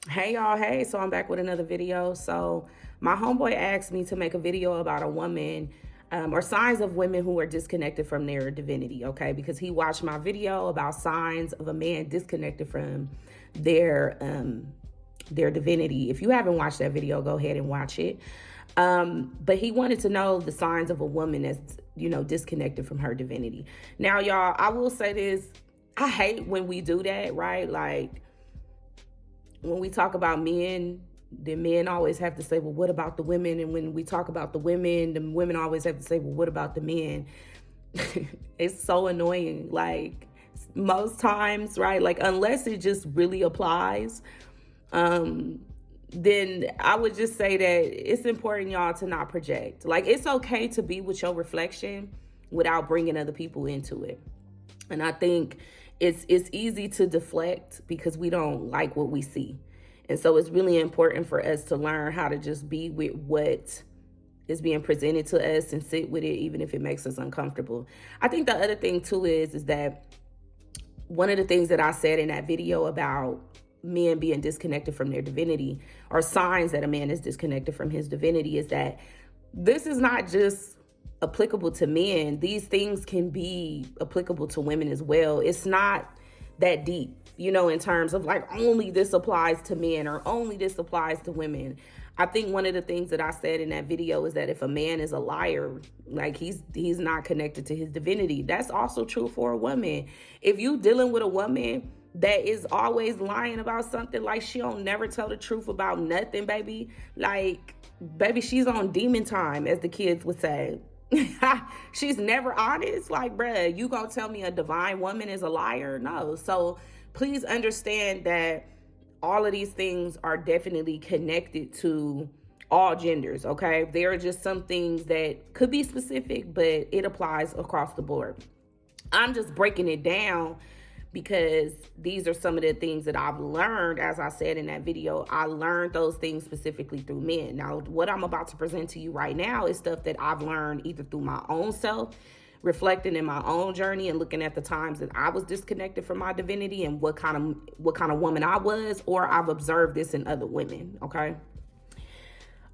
Hey y'all, hey, so I'm back with another video. So my homeboy asked me to make a video about a woman or signs of women who are disconnected from their divinity, okay? Because he watched my video about signs of a man disconnected from their their divinity. If you haven't watched that video, go ahead and watch it. But he wanted to know the signs of a woman that's, disconnected from her divinity. Now, y'all, I will say this. I hate when we do that, right? Like, when we talk about men, the men always have to say, well, what about the women? And when we talk about the women always have to say, well, what about the men? It's so annoying. Like, most times, right? Like, unless it just really applies, um, then I would just say that it's important, y'all, to not project. Like, it's okay to be with your reflection without bringing other people into it. And I think it's easy to deflect because we don't like what we see. And so it's really important for us to learn how to just be with what is being presented to us and sit with it, even if it makes us uncomfortable. I think the other thing too is that one of the things that I said in that video about men being disconnected from their divinity, or signs that a man is disconnected from his divinity, is that this is not just applicable to men. These things can be applicable to women as well. It's not that deep, in terms of like only this applies to men or only this applies to women. I think one of the things that I said in that video is that if a man is a liar, like he's not connected to his divinity. That's also true for a woman. If you dealing with a woman that is always lying about something, like she don't never tell the truth about nothing, baby, like, baby, she's on demon time, as the kids would say. She's never honest. Like, bruh, you gonna tell me a divine woman is a liar? No. So please understand that all of these things are definitely connected to all genders, okay? There are just some things that could be specific, but it applies across the board. I'm just breaking it down because these are some of the things that I've learned. As I said in that video, I learned those things specifically through men. Now, what I'm about to present to you right now is stuff that I've learned either through my own self, reflecting in my own journey and looking at the times that I was disconnected from my divinity and what kind of woman I was, or I've observed this in other women, okay?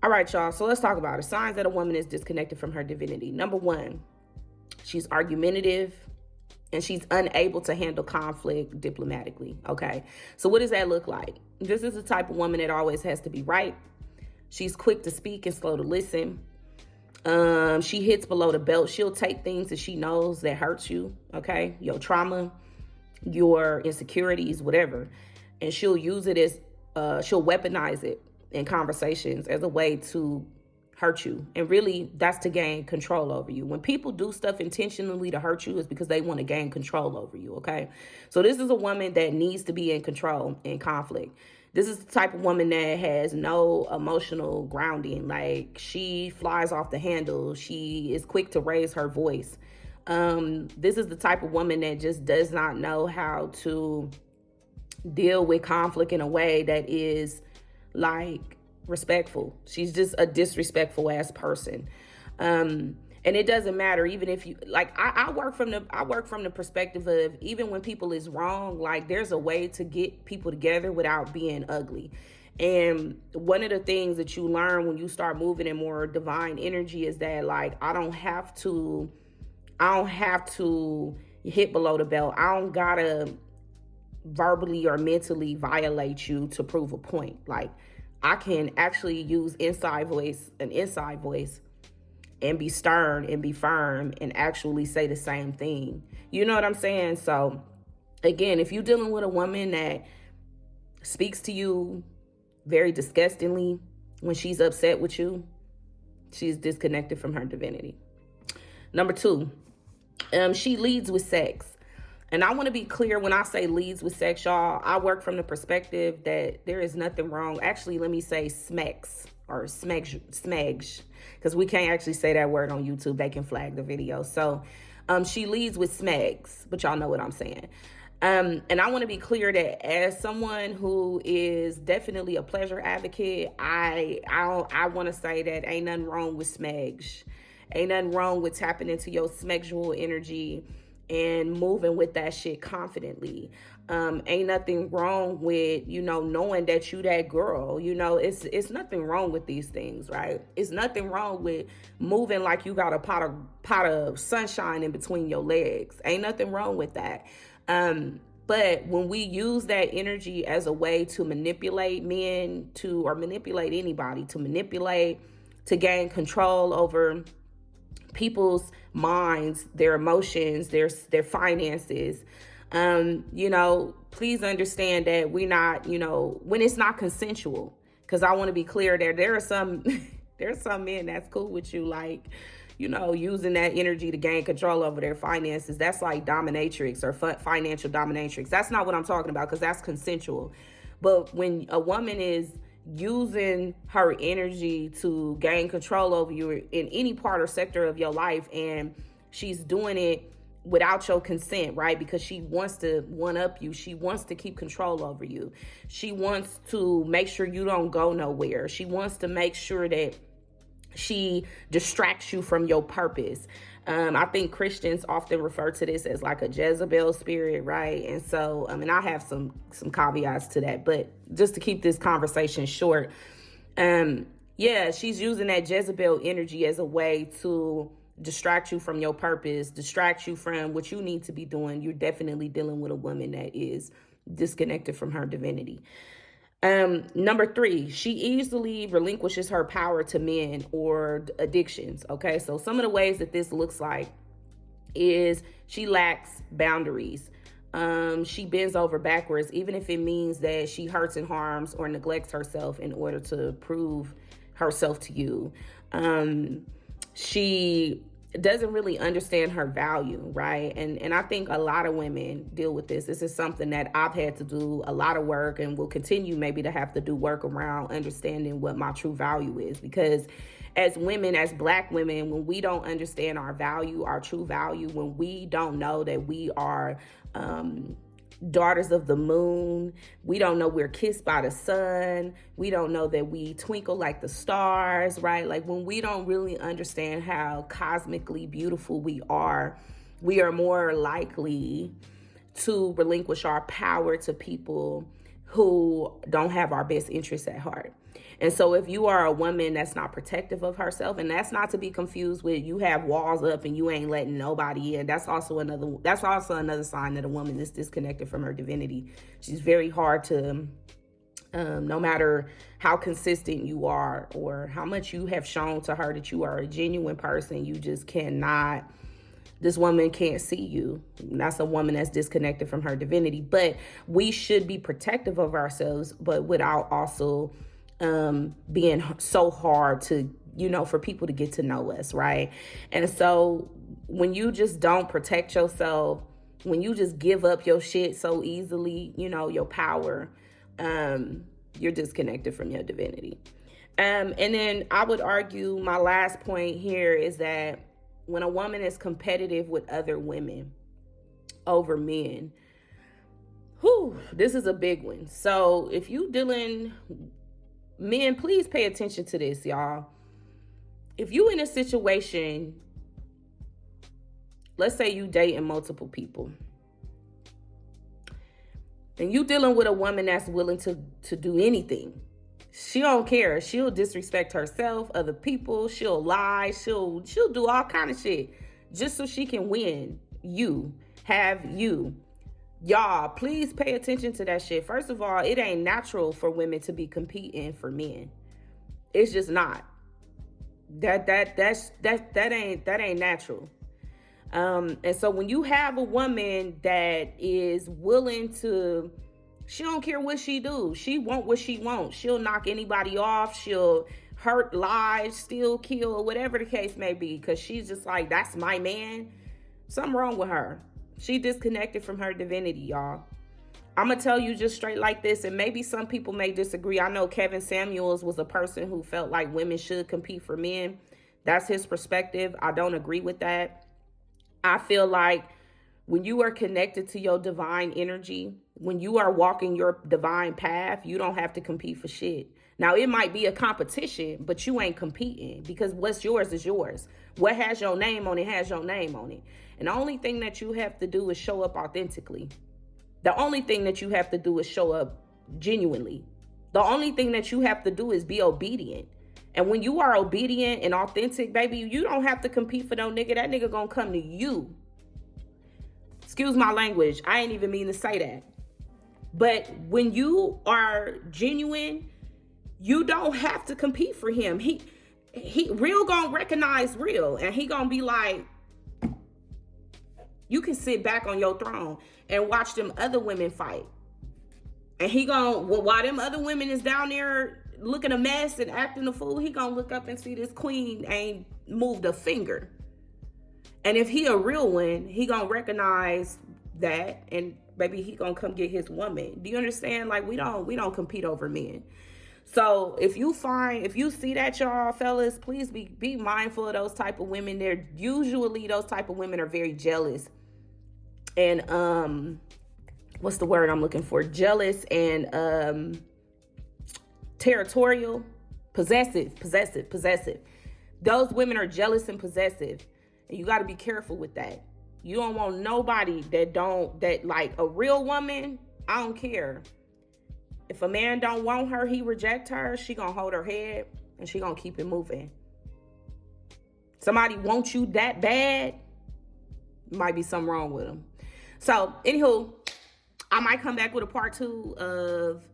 All right, y'all. So let's talk about it. Signs that a woman is disconnected from her divinity. Number one, she's argumentative and she's unable to handle conflict diplomatically. Okay. So what does that look like? This is the type of woman that always has to be right. She's quick to speak and slow to listen. She hits below the belt. She'll take things that she knows that hurts you, okay? Your trauma, your insecurities, whatever. And she'll use it as, she'll weaponize it in conversations as a way to hurt you. And really, that's to gain control over you. When people do stuff intentionally to hurt you, it's because they want to gain control over you, okay? So this is a woman that needs to be in control in conflict. This is the type of woman that has no emotional grounding. Like, she flies off the handle. She is quick to raise her voice. This is the type of woman that just does not know how to deal with conflict in a way that is like respectful. She's just a disrespectful ass person. And it doesn't matter, even if you like, I work from the perspective of, even when people is wrong, like, there's a way to get people together without being ugly. And one of the things that you learn when you start moving in more divine energy is that, like, I don't have to hit below the belt. I don't gotta verbally or mentally violate you to prove a point. Like, I can actually use an inside voice, and be stern and be firm and actually say the same thing. You know what I'm saying? So again, if you're dealing with a woman that speaks to you very disgustingly when she's upset with you, she's disconnected from her divinity. Number two, she leads with sex. And I want to be clear, when I say leads with sex, y'all, I work from the perspective that there is nothing wrong. Actually, let me say smacks or smags, because we can't actually say that word on YouTube. They can flag the video. So she leads with smags, but y'all know what I'm saying. And I want to be clear that as someone who is definitely a pleasure advocate, I want to say that ain't nothing wrong with smags. Ain't nothing wrong with tapping into your sexual energy and moving with that shit confidently. Ain't nothing wrong with, knowing that you that girl. It's nothing wrong with these things, right? It's nothing wrong with moving like you got a pot of sunshine in between your legs. Ain't nothing wrong with that. But when we use that energy as a way to manipulate men or manipulate anybody, to gain control over people's minds, their emotions, their finances, please understand that we're not, when it's not consensual, because I want to be clear there are some there's some men that's cool with you, like, using that energy to gain control over their finances. That's like dominatrix or financial dominatrix. That's not what I'm talking about, because that's consensual. But when a woman is using her energy to gain control over you in any part or sector of your life, and she's doing it without your consent, right? Because she wants to one up you. She wants to keep control over you. She wants to make sure you don't go nowhere. She wants to make sure that she distracts you from your purpose. I think Christians often refer to this as like a Jezebel spirit, right? And so, and I have some caveats to that, but just to keep this conversation short, she's using that Jezebel energy as a way to distract you from your purpose, distract you from what you need to be doing. You're definitely dealing with a woman that is disconnected from her divinity. Number 3, she easily relinquishes her power to men or addictions. Okay, so some of the ways that this looks like is she lacks boundaries. She bends over backwards, even if it means that she hurts and harms or neglects herself in order to prove herself to you. She doesn't really understand her value, right? And I think a lot of women deal with this. This is something that I've had to do a lot of work and will continue maybe to have to do work around understanding what my true value is. Because as women, as Black women, when we don't understand our value, our true value, when we don't know that we are daughters of the moon, we don't know we're kissed by the sun, we don't know that we twinkle like the stars, right? Like when we don't really understand how cosmically beautiful we are more likely to relinquish our power to people who don't have our best interests at heart. And so if you are a woman that's not protective of herself, and that's not to be confused with you have walls up and you ain't letting nobody in, that's also another sign that a woman is disconnected from her divinity. She's very hard to, no matter how consistent you are or how much you have shown to her that you are a genuine person, you just cannot, this woman can't see you. That's a woman that's disconnected from her divinity. But we should be protective of ourselves, but without also being so hard to, for people to get to know us, right? And so when you just don't protect yourself, when you just give up your shit so easily, your power, you're disconnected from your divinity. And then I would argue my last point here is that when a woman is competitive with other women over men, this is a big one. So if you men, please pay attention to this, y'all. If you in a situation, let's say you dating multiple people, and you dealing with a woman that's willing to do anything. She don't care. She'll disrespect herself, other people. She'll lie. She'll do all kind of shit just so she can win you, have you. Y'all, please pay attention to that shit. First of all, it ain't natural for women to be competing for men. It's just not. That ain't natural. And so when you have a woman that is willing to, she don't care what she do. She want what she wants. She'll knock anybody off. She'll hurt, lie, steal, kill, whatever the case may be, because she's just like, that's my man. Something wrong with her. She disconnected from her divinity, y'all. I'm going to tell you just straight like this, and maybe some people may disagree. I know Kevin Samuels was a person who felt like women should compete for men. That's his perspective. I don't agree with that. I feel like when you are connected to your divine energy, When you are walking your divine path, you don't have to compete for shit. Now, it might be a competition, but you ain't competing, because what's yours is yours. What has your name on it has your name on it. And the only thing that you have to do is show up authentically. The only thing that you have to do is show up genuinely. The only thing that you have to do is be obedient. And when you are obedient and authentic, baby, you don't have to compete for no nigga. That nigga gonna come to you. Excuse my language. I ain't even mean to say that. But when you are genuine, you don't have to compete for him. He real gonna recognize real, and he gonna be like, you can sit back on your throne and watch them other women fight. And he gonna, while them other women is down there looking a mess and acting a fool, he gonna look up and see this queen ain't moved a finger. And if he a real one, he gonna recognize that, and baby, he gonna come get his woman. Do you understand? Like, we don't compete over men. So if you see that, y'all fellas, please be mindful of those type of women. They're usually, those type of women are very jealous. And what's the word I'm looking for? Jealous and territorial, possessive. Those women are jealous and possessive. And you got to be careful with that. You don't want nobody that like a real woman. I don't care. If a man don't want her, he reject her, she gonna hold her head and she gonna keep it moving. Somebody wants you that bad, might be something wrong with them. So, anywho, I might come back with a part 2 of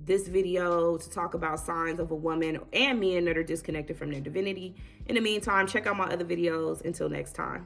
this video to talk about signs of a woman and men that are disconnected from their divinity. In the meantime, check out my other videos. Until next time.